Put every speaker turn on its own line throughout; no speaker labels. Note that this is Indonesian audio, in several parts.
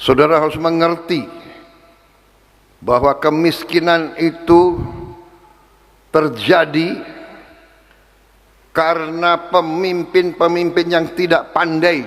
Saudara harus mengerti bahwa kemiskinan itu terjadi karena pemimpin-pemimpin yang tidak pandai,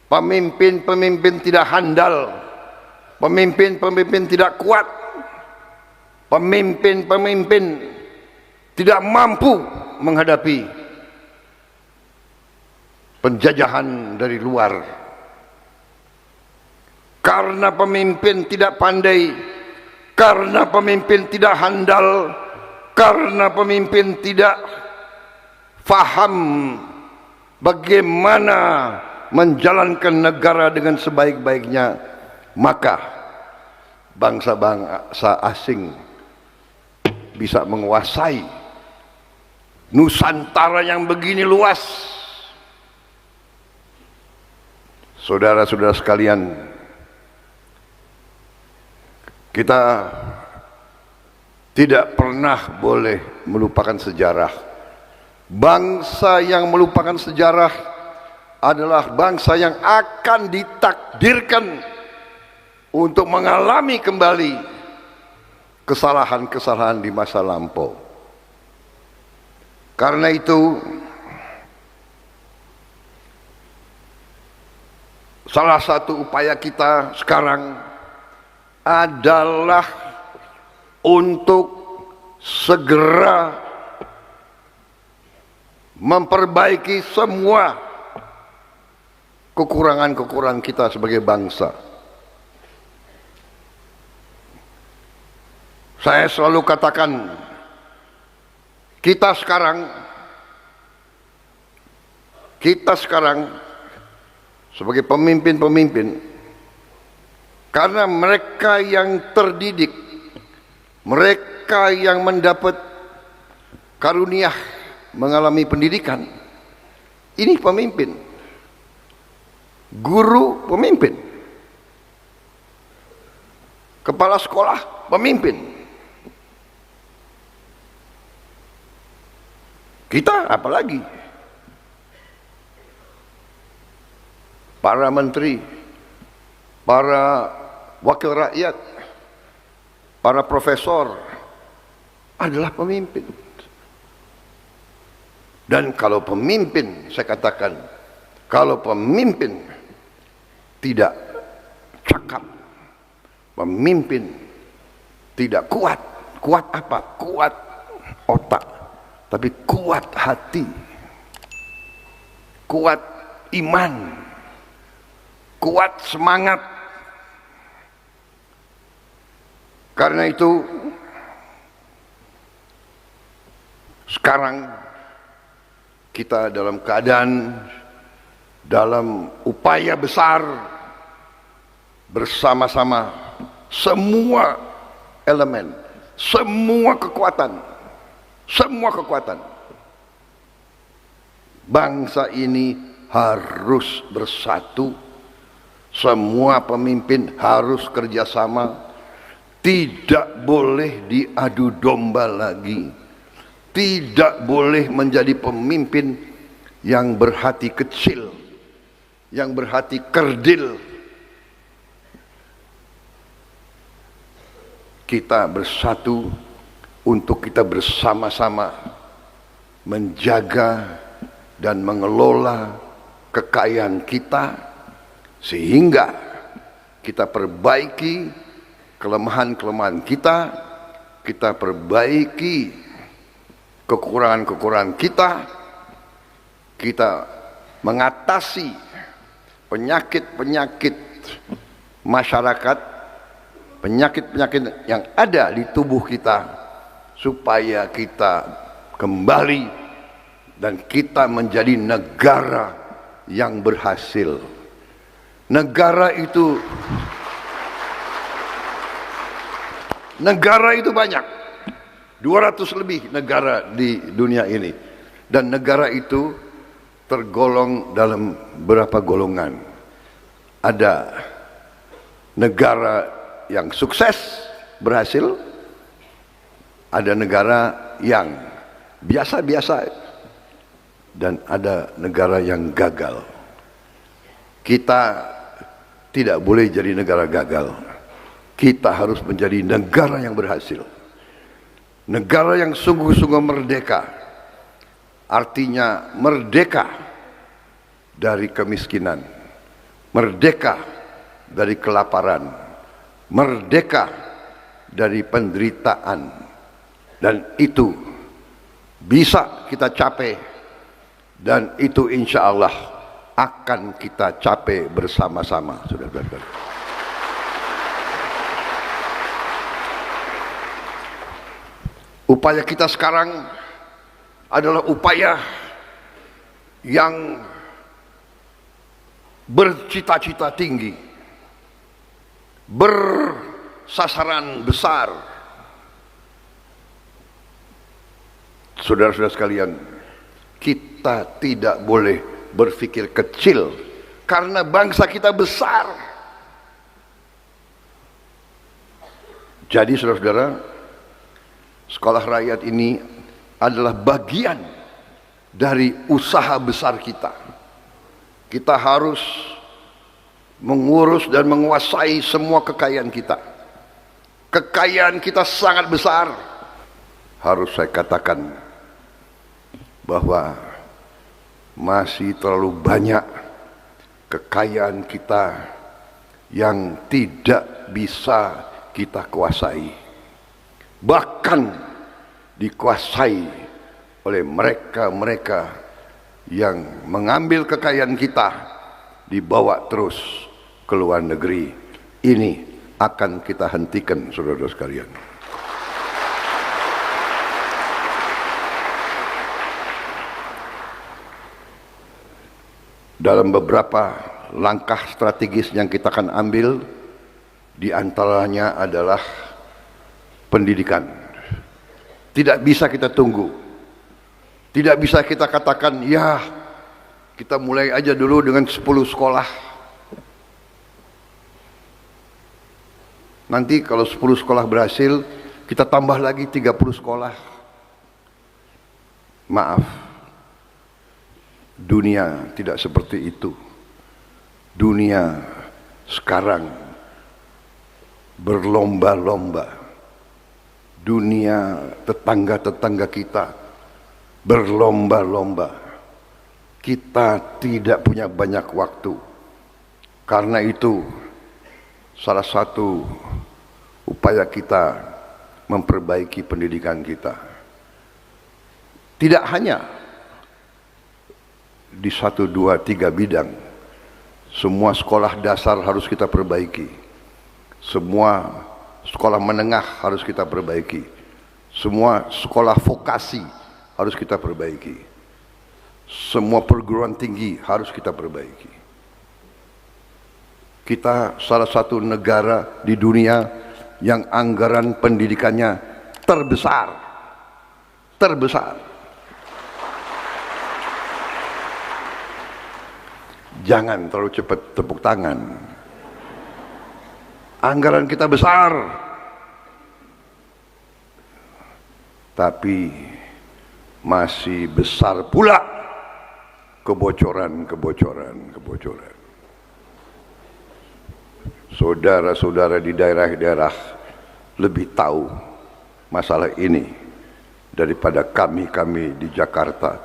pemimpin-pemimpin tidak handal, pemimpin-pemimpin tidak kuat, pemimpin-pemimpin tidak mampu menghadapi penjajahan dari luar. Karena pemimpin tidak pandai, karena pemimpin tidak handal, karena pemimpin tidak faham bagaimana menjalankan negara dengan sebaik-baiknya, maka bangsa-bangsa asing bisa menguasai Nusantara yang begini luas. Saudara-saudara sekalian, kita tidak pernah boleh melupakan sejarah. Bangsa yang melupakan sejarah adalah bangsa yang akan ditakdirkan untuk mengalami kembali kesalahan-kesalahan di masa lampau. Karena itu, salah satu upaya kita sekarang adalah untuk segera memperbaiki semua kekurangan-kekurangan kita sebagai bangsa. Saya selalu katakan, kita sekarang sebagai pemimpin-pemimpin, karena mereka yang terdidik, mereka yang mendapat karunia mengalami pendidikan, ini pemimpin. Guru pemimpin, kepala sekolah pemimpin. Kita apalagi? Para menteri, para wakil rakyat, para profesor adalah pemimpin. Dan kalau pemimpin, saya katakan, kalau pemimpin tidak cakap, pemimpin tidak kuat. Kuat apa? Kuat otak, tapi kuat hati, kuat iman, kuat semangat. Karena itu sekarang kita dalam keadaan, dalam upaya besar bersama-sama semua elemen, semua kekuatan bangsa ini harus bersatu. Semua pemimpin harus kerjasama. Tidak boleh diadu domba lagi. Tidak boleh menjadi pemimpin yang berhati kecil, yang berhati kerdil. Kita bersatu untuk kita bersama-sama menjaga dan mengelola kekayaan kita, sehingga kita perbaiki kelemahan-kelemahan kita perbaiki kekurangan-kekurangan kita mengatasi penyakit-penyakit masyarakat, penyakit-penyakit yang ada di tubuh kita, supaya kita kembali dan kita menjadi negara yang berhasil. Negara itu banyak, 200 lebih negara di dunia ini, dan negara itu tergolong dalam beberapa golongan. Ada negara yang sukses, berhasil, ada negara yang biasa-biasa, dan ada negara yang gagal. Kita tidak boleh jadi negara gagal. Kita harus menjadi negara yang berhasil. Negara yang sungguh-sungguh merdeka. Artinya merdeka dari kemiskinan, merdeka dari kelaparan, merdeka dari penderitaan. Dan itu bisa kita capai, dan itu insya Allah akan kita capai bersama-sama, saudara-saudara. Upaya kita sekarang adalah upaya yang bercita-cita tinggi, bersasaran besar. Saudara-saudara sekalian, kita tidak boleh berpikir kecil karena bangsa kita besar. Jadi saudara-saudara, sekolah rakyat ini adalah bagian dari usaha besar kita. Kita harus mengurus dan menguasai semua kekayaan kita. Kekayaan kita sangat besar. Harus saya katakan bahwa masih terlalu banyak kekayaan kita yang tidak bisa kita kuasai, bahkan dikuasai oleh mereka-mereka yang mengambil kekayaan kita, dibawa terus ke luar negeri. Ini akan kita hentikan, saudara-saudara sekalian. Dalam beberapa langkah strategis yang kita akan ambil, di antaranya adalah pendidikan. Tidak bisa kita tunggu. Tidak bisa kita katakan, ya kita mulai aja dulu dengan 10 sekolah. Nanti kalau 10 sekolah berhasil, kita tambah lagi 30 sekolah. Maaf. Dunia tidak seperti itu. Dunia sekarang berlomba-lomba. Dunia tetangga-tetangga kita berlomba-lomba. Kita tidak punya banyak waktu. Karena itu salah satu upaya kita memperbaiki pendidikan kita. Tidak hanya di 1, 2, 3 bidang. Semua sekolah dasar harus kita perbaiki. Semua sekolah menengah harus kita perbaiki. Semua sekolah vokasi harus kita perbaiki. Semua perguruan tinggi harus kita perbaiki. Kita salah satu negara di dunia yang anggaran pendidikannya terbesar. Terbesar. Jangan terlalu cepat tepuk tangan. Anggaran kita besar, tapi masih besar pula kebocoran. Saudara-saudara di daerah-daerah lebih tahu masalah ini daripada kami di Jakarta.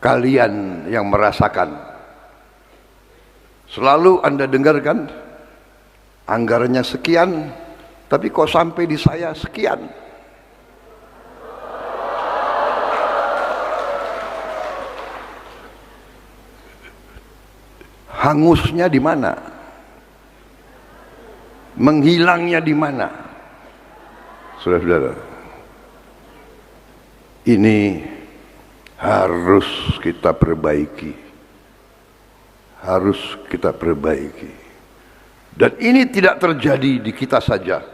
Kalian yang merasakan. Selalu Anda dengarkan anggarannya sekian, tapi kok sampai di saya sekian. Hangusnya di mana? Menghilangnya di mana? Saudara-saudara, ini harus kita perbaiki. Harus kita perbaiki. Dan ini tidak terjadi di kita saja,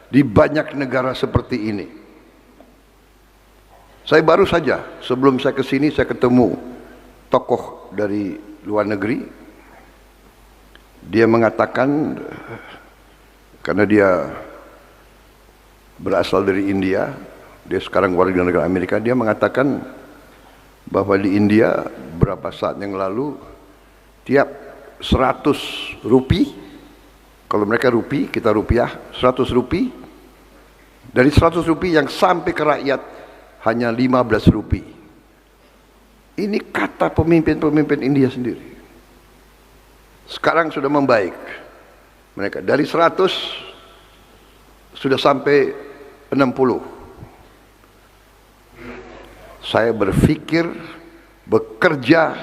di banyak negara seperti ini. Saya baru saja sebelum saya ke sini saya ketemu tokoh dari luar negeri. Dia mengatakan, karena dia berasal dari India, dia sekarang warga negara Amerika, dia mengatakan bahwa di India beberapa saat yang lalu tiap 100 rupiah Kalau mereka rupiah, kita rupiah, 100 rupiah. Dari 100 rupiah yang sampai ke rakyat hanya 15 rupiah. Ini kata pemimpin-pemimpin India sendiri. Sekarang sudah membaik. Mereka dari 100 sudah sampai 60. Saya berpikir, bekerja,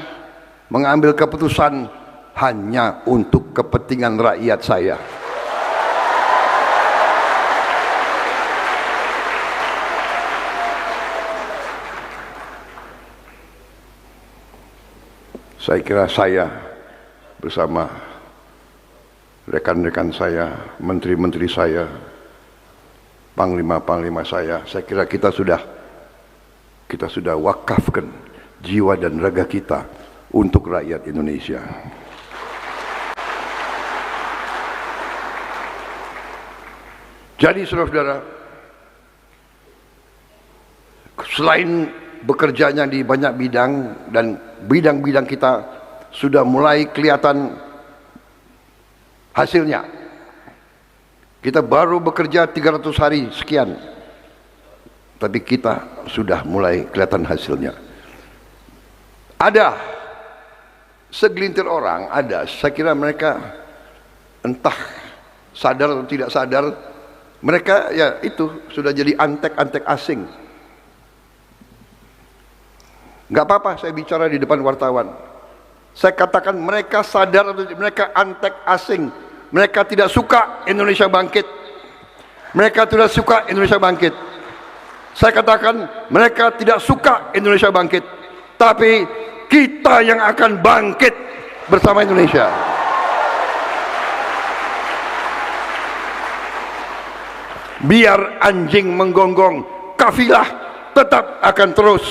mengambil keputusan hanya untuk kepentingan rakyat saya. Saya kira saya bersama rekan-rekan saya, menteri-menteri saya, panglima-panglima saya kira kita sudah wakafkan jiwa dan raga kita untuk rakyat Indonesia. Jadi saudara-saudara, selain bekerjanya di banyak bidang dan bidang-bidang kita sudah mulai kelihatan hasilnya. Kita baru bekerja 300 hari sekian, tapi kita sudah mulai kelihatan hasilnya. Ada segelintir orang, saya kira mereka entah sadar atau tidak sadar, mereka ya itu sudah jadi antek-antek asing. Gak apa-apa saya bicara di depan wartawan. Saya katakan mereka sadar atau mereka antek asing. Mereka tidak suka Indonesia bangkit. Mereka tidak suka Indonesia bangkit. Saya katakan mereka tidak suka Indonesia bangkit. Tapi kita yang akan bangkit bersama Indonesia. Biar anjing menggonggong, kafilah tetap akan terus.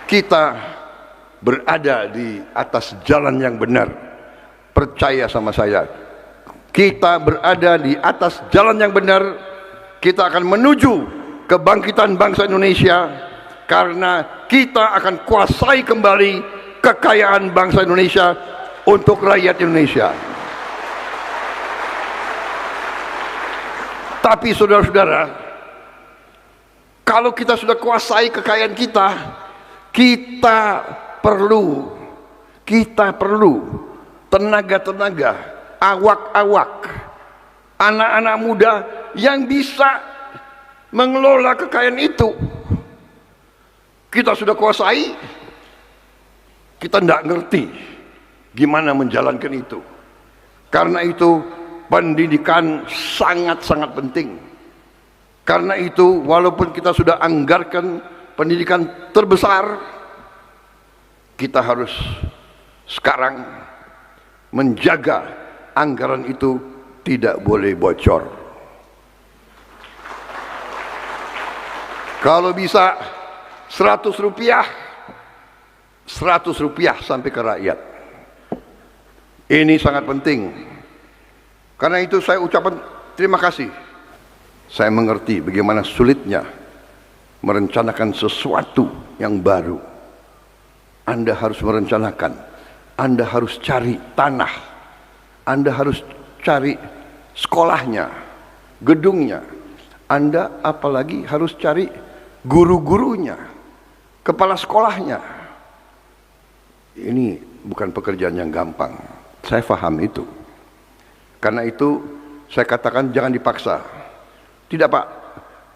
Kita berada di atas jalan yang benar. Percaya sama saya. Kita berada di atas jalan yang benar. Kita akan menuju kebangkitan bangsa Indonesia, karena kita akan kuasai kembali kekayaan bangsa Indonesia untuk rakyat Indonesia. Tapi saudara-saudara, kalau kita sudah kuasai kekayaan kita perlu tenaga-tenaga, awak-awak, anak-anak muda yang bisa mengelola kekayaan itu. Kita sudah kuasai, kita tidak ngerti gimana menjalankan itu. Karena itu pendidikan sangat-sangat penting. Karena itu walaupun kita sudah anggarkan pendidikan terbesar, kita harus sekarang menjaga anggaran itu tidak boleh bocor. Kalau bisa 100 rupiah sampai ke rakyat. Ini sangat penting. Karena itu saya ucapkan terima kasih. Saya mengerti bagaimana sulitnya merencanakan sesuatu yang baru. Anda harus merencanakan, Anda harus cari tanah, Anda harus cari sekolahnya, gedungnya, Anda apalagi harus cari guru-gurunya, kepala sekolahnya. Ini bukan pekerjaan yang gampang, saya paham itu. Karena itu saya katakan jangan dipaksa. Tidak Pak,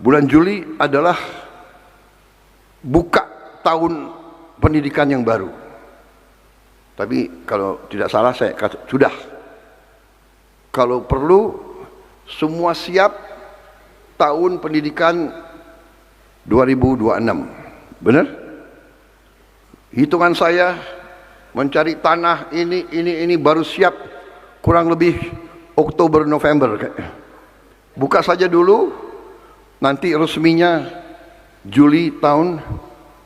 bulan Juli adalah buka tahun pendidikan yang baru. Tapi kalau tidak salah saya kata, sudah. Kalau perlu semua siap tahun pendidikan 2026. Benar? Hitungan saya mencari tanah ini baru siap kurang lebih Oktober November. Buka saja dulu, nanti resminya Juli tahun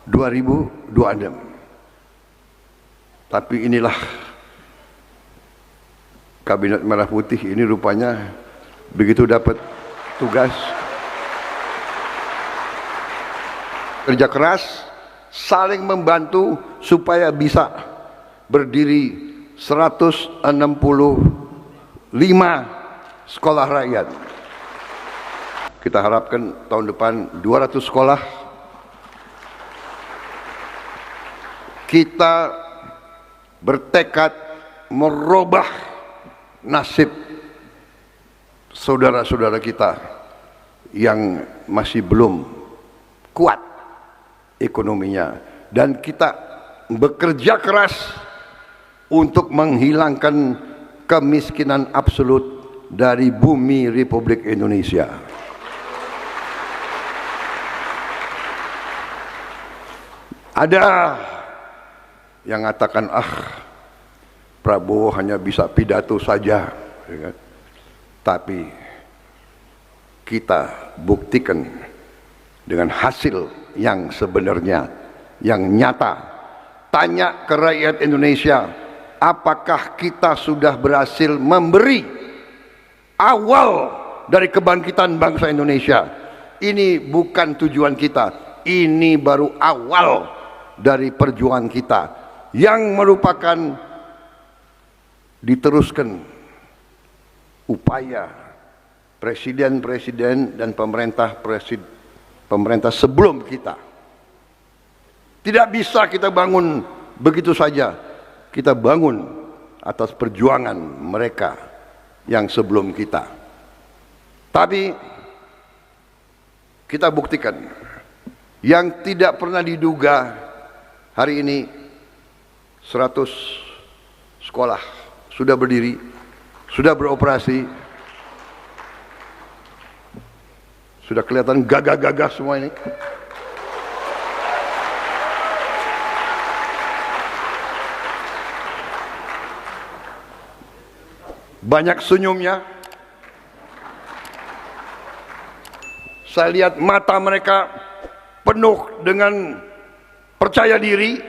2026. Tapi inilah Kabinet Merah Putih ini rupanya begitu dapat tugas kerja keras, saling membantu supaya bisa berdiri 165 sekolah rakyat. Kita harapkan tahun depan 200 sekolah. Kita bertekad merubah nasib saudara-saudara kita yang masih belum kuat ekonominya, dan kita bekerja keras untuk menghilangkan kemiskinan absolut dari bumi Republik Indonesia. Ada yang mengatakan, Prabowo hanya bisa pidato saja, ya kan? Tapi kita buktikan dengan hasil yang sebenarnya, yang nyata. Tanya ke rakyat Indonesia, apakah kita sudah berhasil memberi awal dari kebangkitan bangsa Indonesia? Ini bukan tujuan kita, ini baru awal dari perjuangan kita yang merupakan diteruskan upaya presiden-presiden dan pemerintah sebelum kita. Tidak bisa kita bangun begitu saja. Kita bangun atas perjuangan mereka yang sebelum kita. Tapi kita buktikan yang tidak pernah diduga. Hari ini 100 sekolah sudah berdiri, sudah beroperasi, sudah kelihatan gagah-gagah semua ini. Banyak senyumnya. Saya lihat mata mereka penuh dengan percaya diri.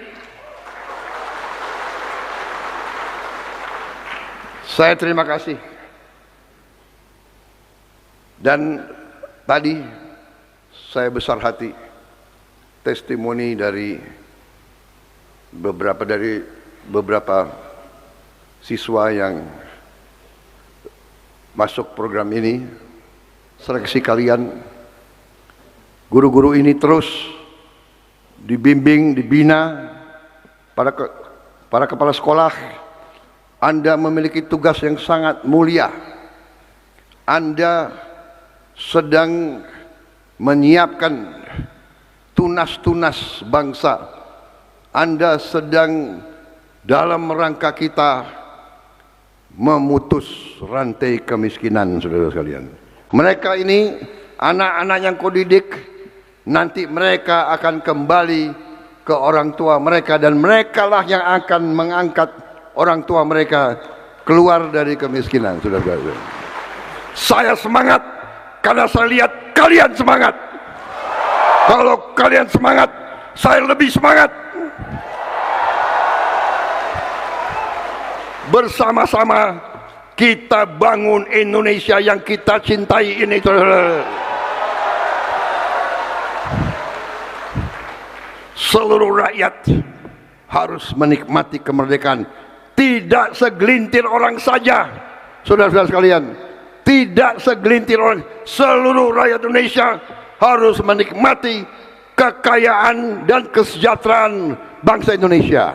Saya terima kasih. Dan tadi saya besar hati testimoni dari beberapa siswa yang masuk program ini. Seleksi kalian, guru-guru ini terus dibimbing, dibina. Para kepala sekolah, Anda memiliki tugas yang sangat mulia. Anda sedang menyiapkan tunas-tunas bangsa. Anda sedang dalam rangka kita memutus rantai kemiskinan, saudara sekalian. Mereka ini anak-anak yang kau didik, nanti mereka akan kembali ke orang tua mereka, dan merekalah yang akan mengangkat orang tua mereka keluar dari kemiskinan, saudara-saudara. Saya semangat karena saya lihat kalian semangat. Kalau kalian semangat, saya lebih semangat. Bersama-sama kita bangun Indonesia yang kita cintai ini, saudara. Seluruh rakyat harus menikmati kemerdekaan. Tidak segelintir orang saja, saudara-saudara sekalian. Tidak segelintir orang, seluruh rakyat Indonesia harus menikmati kekayaan dan kesejahteraan bangsa Indonesia.